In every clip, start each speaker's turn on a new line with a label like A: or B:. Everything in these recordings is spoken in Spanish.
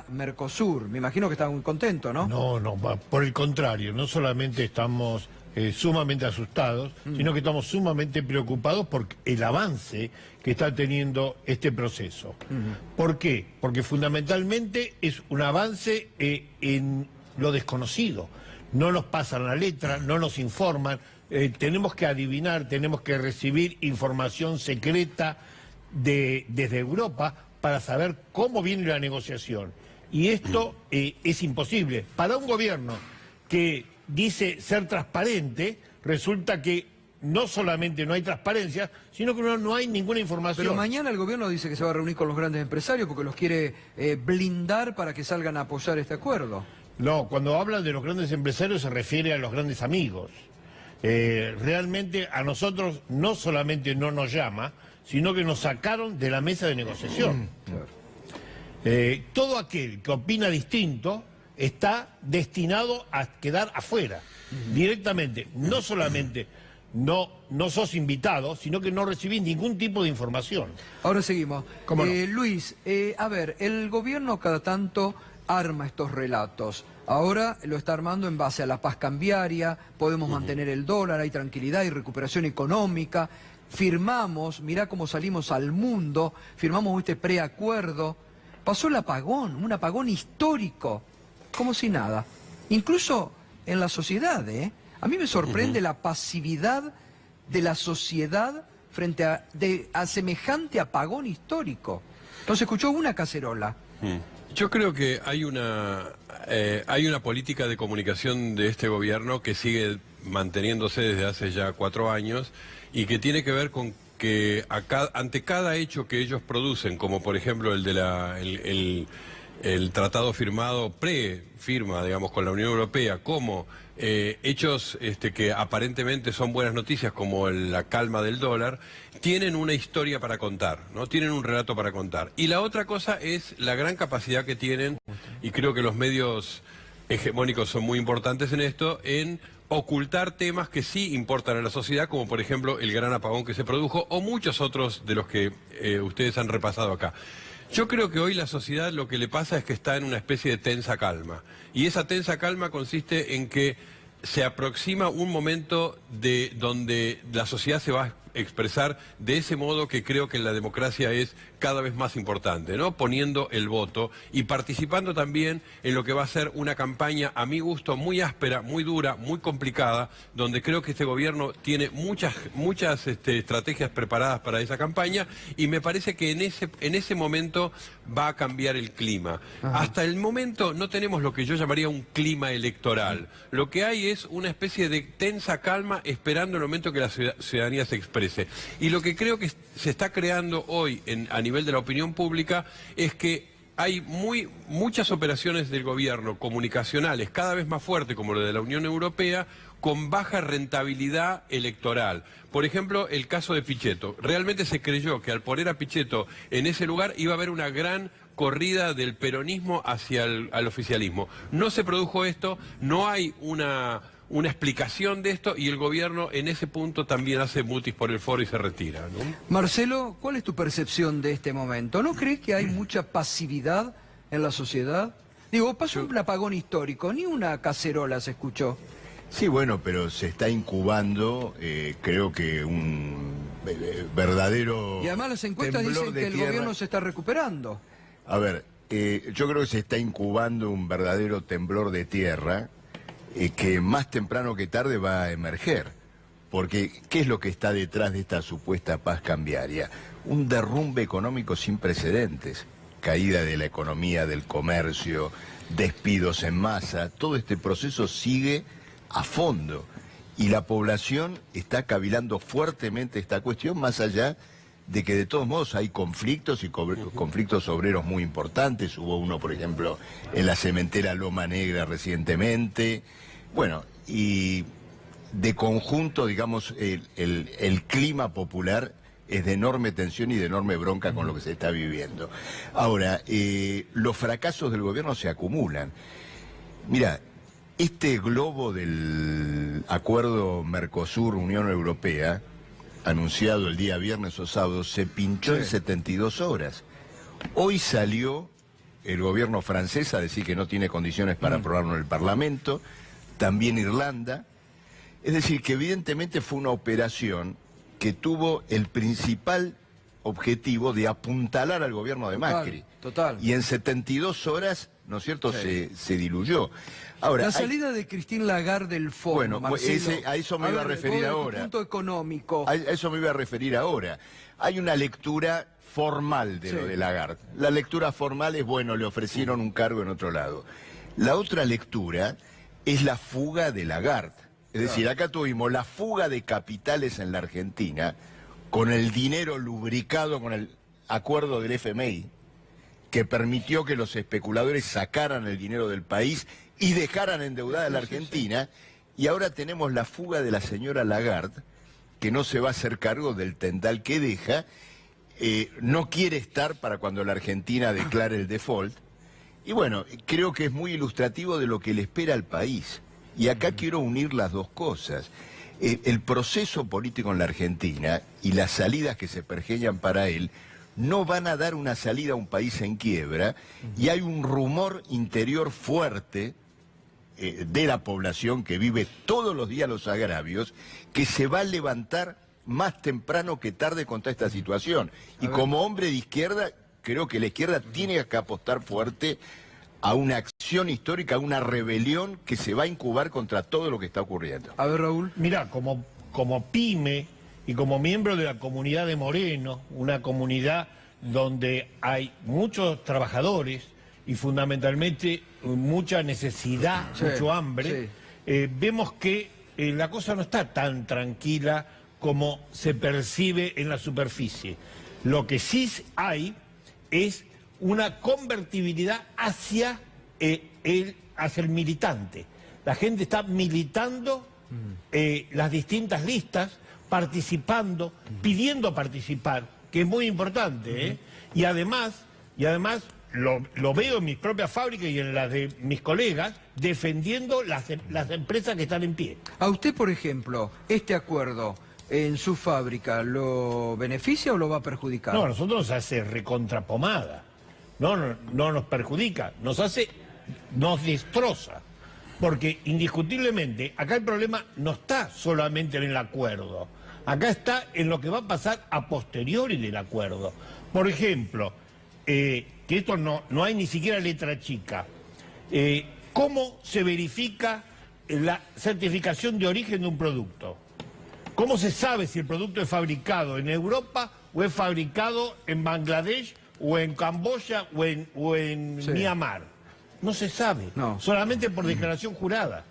A: Mercosur. Me imagino que están muy contentos, ¿no?
B: No, por el contrario, no solamente estamos sumamente asustados, sino que estamos sumamente preocupados por el avance que está teniendo este proceso. ¿Por qué? Porque fundamentalmente es un avance en lo desconocido. No nos pasan la letra, no nos informan, tenemos que adivinar, tenemos que recibir información secreta desde Europa para saber cómo viene la negociación. Y esto es imposible. Para un gobierno que dice ser transparente, resulta que no solamente no hay transparencia, sino que no hay ninguna información.
A: Pero mañana el gobierno dice que se va a reunir con los grandes empresarios porque los quiere blindar para que salgan a apoyar este acuerdo.
B: No, cuando hablan de los grandes empresarios se refiere a los grandes amigos. Realmente a nosotros no solamente no nos llama, sino que nos sacaron de la mesa de negociación. Todo aquel que opina distinto está destinado a quedar afuera, directamente. No solamente no sos invitado, sino que no recibís ningún tipo de información.
A: Ahora seguimos.
B: ¿Cómo no?
A: Luis, a ver, el gobierno cada tanto arma estos relatos. Ahora lo está armando en base a la paz cambiaria, podemos mantener el dólar, hay tranquilidad y recuperación económica. Firmamos, mirá cómo salimos al mundo, firmamos este preacuerdo. Pasó el apagón, un apagón histórico, como si nada. Incluso en la sociedad, ¿eh? A mí me sorprende la pasividad de la sociedad frente a semejante apagón histórico. No se escuchó una cacerola.
C: Yo creo que hay una política de comunicación de este gobierno que sigue manteniéndose desde hace ya 4 años y que tiene que ver con que ante cada hecho que ellos producen, como por ejemplo el de el tratado firmado, pre-firma, digamos, con la Unión Europea, como hechos que aparentemente son buenas noticias, como la calma del dólar, tienen una historia para contar, ¿no? Tienen un relato para contar. Y la otra cosa es la gran capacidad que tienen, y creo que los medios hegemónicos son muy importantes en esto, en ocultar temas que sí importan a la sociedad, como por ejemplo el gran apagón que se produjo, o muchos otros de los que ustedes han repasado acá. Yo creo que hoy la sociedad lo que le pasa es que está en una especie de tensa calma. Y esa tensa calma consiste en que se aproxima un momento donde la sociedad se va a expresar de ese modo que creo que la democracia es cada vez más importante, ¿no? Poniendo el voto y participando también en lo que va a ser una campaña, a mi gusto, muy áspera, muy dura, muy complicada, donde creo que este gobierno tiene muchas estrategias preparadas para esa campaña, y me parece que en ese momento va a cambiar el clima. Hasta el momento no tenemos lo que yo llamaría un clima electoral. Lo que hay es una especie de tensa calma esperando el momento que la ciudadanía se exprese. Y lo que creo que se está creando hoy a nivel de la opinión pública es que hay muchas operaciones del gobierno comunicacionales cada vez más fuertes, como lo de la Unión Europea, con baja rentabilidad electoral. Por ejemplo, el caso de Pichetto. Realmente se creyó que al poner a Pichetto en ese lugar iba a haber una gran corrida del peronismo hacia al oficialismo. No se produjo esto, no hay una explicación de esto, y el gobierno en ese punto también hace mutis por el foro y se retira, ¿no?
A: Marcelo, ¿cuál es tu percepción de este momento? ¿No crees que hay mucha pasividad en la sociedad? Digo, pasó un apagón histórico, ni una cacerola se escuchó.
D: Sí, bueno, pero se está incubando, creo que un verdadero...
A: Y además las encuestas dicen que el gobierno se está recuperando.
D: A ver, yo creo que se está incubando un verdadero temblor de tierra, que más temprano que tarde va a emerger. Porque, ¿qué es lo que está detrás de esta supuesta paz cambiaria? Un derrumbe económico sin precedentes. Caída de la economía, del comercio, despidos en masa. Todo este proceso sigue a fondo. Y la población está cavilando fuertemente esta cuestión, más allá de que de todos modos hay conflictos y conflictos obreros muy importantes. Hubo uno, por ejemplo, en la cementera Loma Negra recientemente. Bueno, y de conjunto, digamos, el clima popular es de enorme tensión y de enorme bronca con lo que se está viviendo. Ahora, los fracasos del gobierno se acumulan. Mira, este globo del acuerdo Mercosur-Unión Europea, anunciado el día viernes o sábado, se pinchó en 72 horas. Hoy salió el gobierno francés a decir que no tiene condiciones para aprobarlo en el Parlamento, también Irlanda. Es decir, que evidentemente fue una operación que tuvo el principal objetivo de apuntalar al gobierno de Macri.
A: Total.
D: Y en 72 horas, ¿no es cierto?, se diluyó. Ahora,
A: la salida de Christine Lagarde del fondo,
D: bueno,
A: Marcelo,
D: a eso me iba a referir
A: desde tu
D: ahora.
A: punto económico.
D: A eso me iba a referir ahora. Hay una lectura formal de lo de Lagarde. La lectura formal es, bueno, le ofrecieron un cargo en otro lado. La otra lectura es la fuga de Lagarde. Es decir, acá tuvimos la fuga de capitales en la Argentina con el dinero lubricado con el acuerdo del FMI, que permitió que los especuladores sacaran el dinero del país y dejaran endeudada a la Argentina, y ahora tenemos la fuga de la señora Lagarde, que no se va a hacer cargo del tendal que deja, no quiere estar para cuando la Argentina declare el default, y bueno, creo que es muy ilustrativo de lo que le espera al país. Y acá quiero unir las dos cosas. El proceso político en la Argentina y las salidas que se pergeñan para él no van a dar una salida a un país en quiebra, y hay un rumor interior fuerte de la población que vive todos los días los agravios, que se va a levantar más temprano que tarde contra esta situación. Y como hombre de izquierda, creo que la izquierda tiene que apostar fuerte a una acción histórica, a una rebelión que se va a incubar contra todo lo que está ocurriendo.
A: A ver, Raúl.
B: Mirá, como pyme y como miembro de la comunidad de Moreno, una comunidad donde hay muchos trabajadores y fundamentalmente mucha necesidad, mucho hambre, vemos que la cosa no está tan tranquila como se percibe en la superficie. Lo que sí hay es una convertibilidad hacia el militante. La gente está militando las distintas listas, participando, pidiendo participar, que es muy importante, y además lo veo en mis propias fábricas y en las de mis colegas, defendiendo las empresas que están en pie.
A: A usted, por ejemplo, este acuerdo en su fábrica, ¿lo beneficia o lo va a perjudicar?
B: No, a nosotros nos hace recontrapomada. No nos perjudica, nos destroza. Porque indiscutiblemente, acá el problema no está solamente en el acuerdo. Acá está en lo que va a pasar a posteriori del acuerdo. Por ejemplo, que esto no hay ni siquiera letra chica. ¿Cómo se verifica la certificación de origen de un producto? ¿Cómo se sabe si el producto es fabricado en Europa o es fabricado en Bangladesh o en Camboya o en Myanmar? No se sabe, solamente por declaración jurada,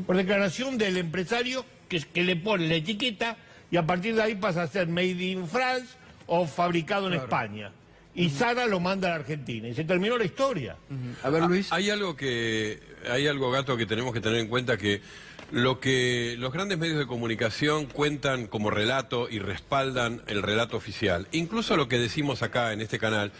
B: por declaración del empresario que le pone la etiqueta y a partir de ahí pasa a ser made in France o fabricado en España. Y Sara lo manda a la Argentina y se terminó la historia.
A: A ver, Luis.
C: Hay algo, Gato, que tenemos que tener en cuenta, que lo que los grandes medios de comunicación cuentan como relato y respaldan el relato oficial, incluso lo que decimos acá en este canal,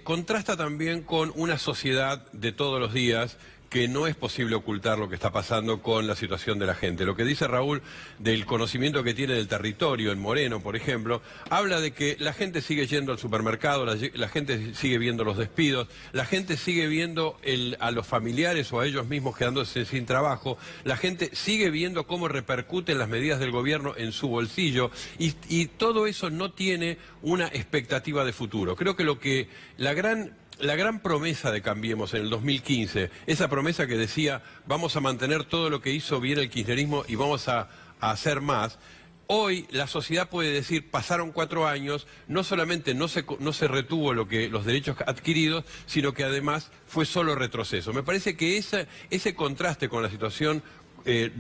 C: contrasta también con una sociedad de todos los días que no es posible ocultar lo que está pasando con la situación de la gente. Lo que dice Raúl del conocimiento que tiene del territorio en Moreno, por ejemplo, habla de que la gente sigue yendo al supermercado, la gente sigue viendo los despidos, la gente sigue viendo a los familiares o a ellos mismos quedándose sin trabajo, la gente sigue viendo cómo repercuten las medidas del gobierno en su bolsillo, y todo eso no tiene una expectativa de futuro. Creo que la gran promesa de Cambiemos en el 2015, esa promesa que decía vamos a mantener todo lo que hizo bien el kirchnerismo y vamos a hacer más, hoy la sociedad puede decir, pasaron 4 años, no solamente no se retuvo los derechos adquiridos, sino que además fue solo retroceso. Me parece que ese contraste con la situación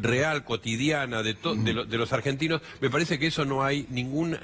C: real, cotidiana de los argentinos, me parece que eso no hay ningún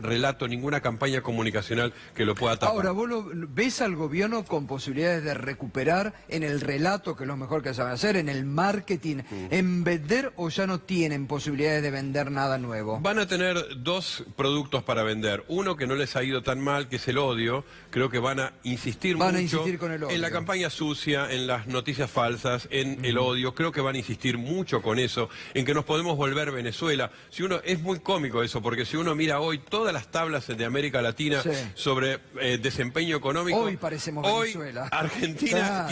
C: relato, ninguna campaña comunicacional que lo pueda tapar.
A: Ahora, ¿vos ves al gobierno con posibilidades de recuperar en el relato, que es lo mejor que saben hacer, en el marketing, en vender, o ya no tienen posibilidades de vender nada nuevo?
C: Van a tener 2 productos para vender. Uno que no les ha ido tan mal, que es el odio. Creo que van a insistir mucho
A: con el odio.
C: En la campaña sucia, en las noticias falsas, en el odio. Creo que van a insistir mucho con eso, en que nos podemos volver Venezuela. Si uno, es muy cómico eso, porque si uno mira hoy todas las tablas de América Latina sobre desempeño económico,
A: hoy parecemos Venezuela.
C: Argentina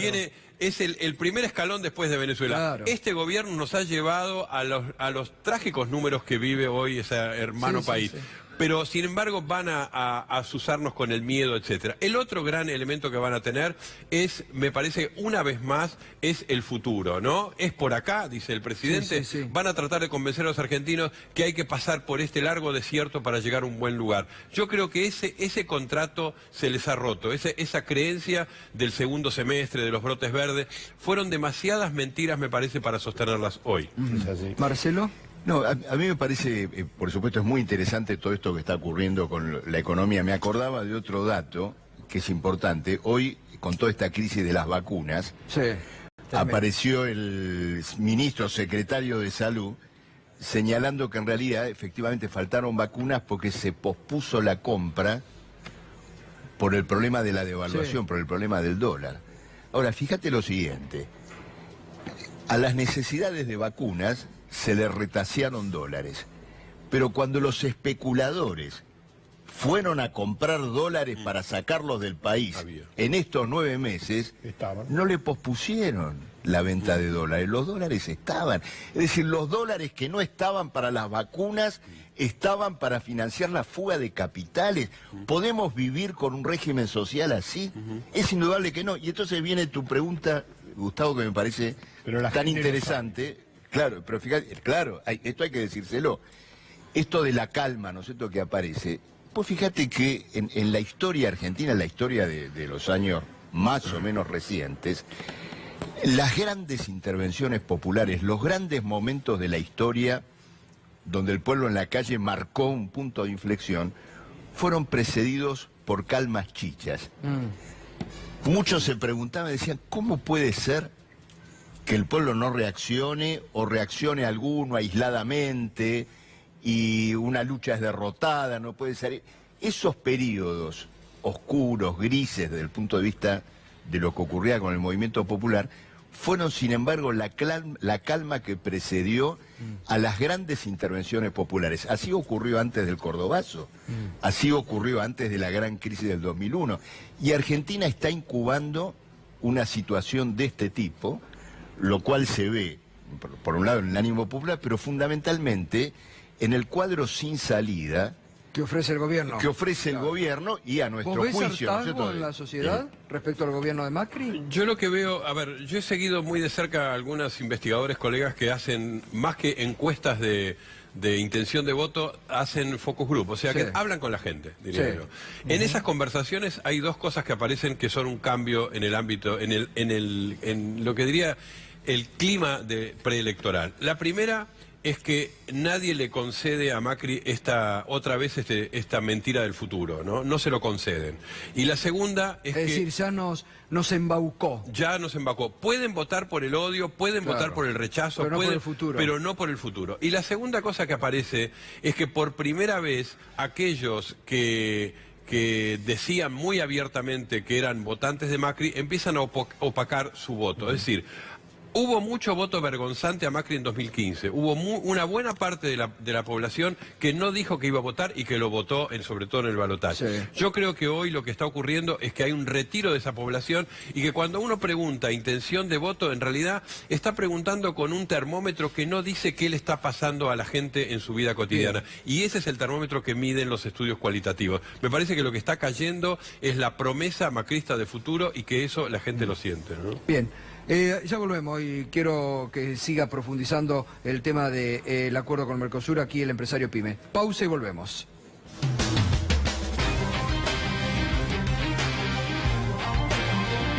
C: es el primer escalón después de Venezuela.
A: Claro.
C: Este gobierno nos ha llevado a los trágicos números que vive hoy ese hermano país. Pero, sin embargo, van a azuzarnos con el miedo, etcétera. El otro gran elemento que van a tener es, me parece, una vez más, es el futuro, ¿no? Es por acá, dice el presidente, van a tratar de convencer a los argentinos que hay que pasar por este largo desierto para llegar a un buen lugar. Yo creo que ese contrato se les ha roto, esa creencia del segundo semestre, de los brotes verdes, fueron demasiadas mentiras, me parece, para sostenerlas hoy.
B: Es así.
A: Marcelo.
D: No, a mí me parece, por supuesto, es muy interesante todo esto que está ocurriendo con la economía. Me acordaba de otro dato que es importante. Hoy, con toda esta crisis de las vacunas, apareció el ministro secretario de Salud señalando que en realidad efectivamente faltaron vacunas porque se pospuso la compra por el problema de la devaluación, por el problema del dólar. Ahora, fíjate lo siguiente. A las necesidades de vacunas se le retasearon dólares, pero cuando los especuladores fueron a comprar dólares para sacarlos del país en estos 9 meses, no le pospusieron la venta de dólares, los dólares estaban. Es decir, los dólares que no estaban para las vacunas estaban para financiar la fuga de capitales. ¿Podemos vivir con un régimen social así? Es indudable que no. Y entonces viene tu pregunta, Gustavo, que me parece tan interesante. Claro, pero fíjate, esto hay que decírselo. Esto de la calma, ¿no es cierto?, que aparece. Pues fíjate que en la historia argentina, en la historia de los años más o menos recientes, las grandes intervenciones populares, los grandes momentos de la historia donde el pueblo en la calle marcó un punto de inflexión, fueron precedidos por calmas chichas. Muchos se preguntaban, decían, ¿cómo puede ser que el pueblo no reaccione o reaccione alguno aisladamente y una lucha es derrotada, no puede ser? Esos periodos oscuros, grises desde el punto de vista de lo que ocurría con el movimiento popular, fueron sin embargo la calma que precedió a las grandes intervenciones populares. Así ocurrió antes del Cordobazo, así ocurrió antes de la gran crisis del 2001. Y Argentina está incubando una situación de este tipo, lo cual se ve, por un lado, en el ánimo popular, pero fundamentalmente en el cuadro sin salida
A: que ofrece el gobierno.
D: Que ofrece el gobierno y a nuestro juicio.
A: ¿Vos ves hartazgo en la sociedad respecto al gobierno de Macri?
C: Yo lo que veo, a ver, yo he seguido muy de cerca a algunos investigadores, colegas que hacen, más que encuestas de intención de voto, hacen focus group, o sea que hablan con la gente, diría yo. En esas conversaciones hay dos cosas que aparecen que son un cambio en el ámbito, en lo que diría el clima preelectoral. La primera es que nadie le concede a Macri esta mentira del futuro, ¿no? No se lo conceden. Y la segunda es que...
A: Es decir, ya nos embaucó.
C: Ya nos embaucó. Pueden votar por el odio, pueden votar por el rechazo,
A: pero no por el futuro.
C: Pero no por el futuro. Y la segunda cosa que aparece es que por primera vez aquellos que decían muy abiertamente que eran votantes de Macri empiezan a opacar su voto. Es decir, hubo mucho voto vergonzante a Macri en 2015. Hubo una buena parte de la población que no dijo que iba a votar y que lo votó, sobre todo en el balotaje. Yo creo que hoy lo que está ocurriendo es que hay un retiro de esa población y que cuando uno pregunta intención de voto, en realidad está preguntando con un termómetro que no dice qué le está pasando a la gente en su vida cotidiana. Y ese es el termómetro que miden los estudios cualitativos. Me parece que lo que está cayendo es la promesa macrista de futuro y que eso la gente lo siente, ¿no?
A: Bien. Ya volvemos y quiero que siga profundizando el tema del acuerdo con Mercosur aquí el empresario PYME. Pausa y volvemos.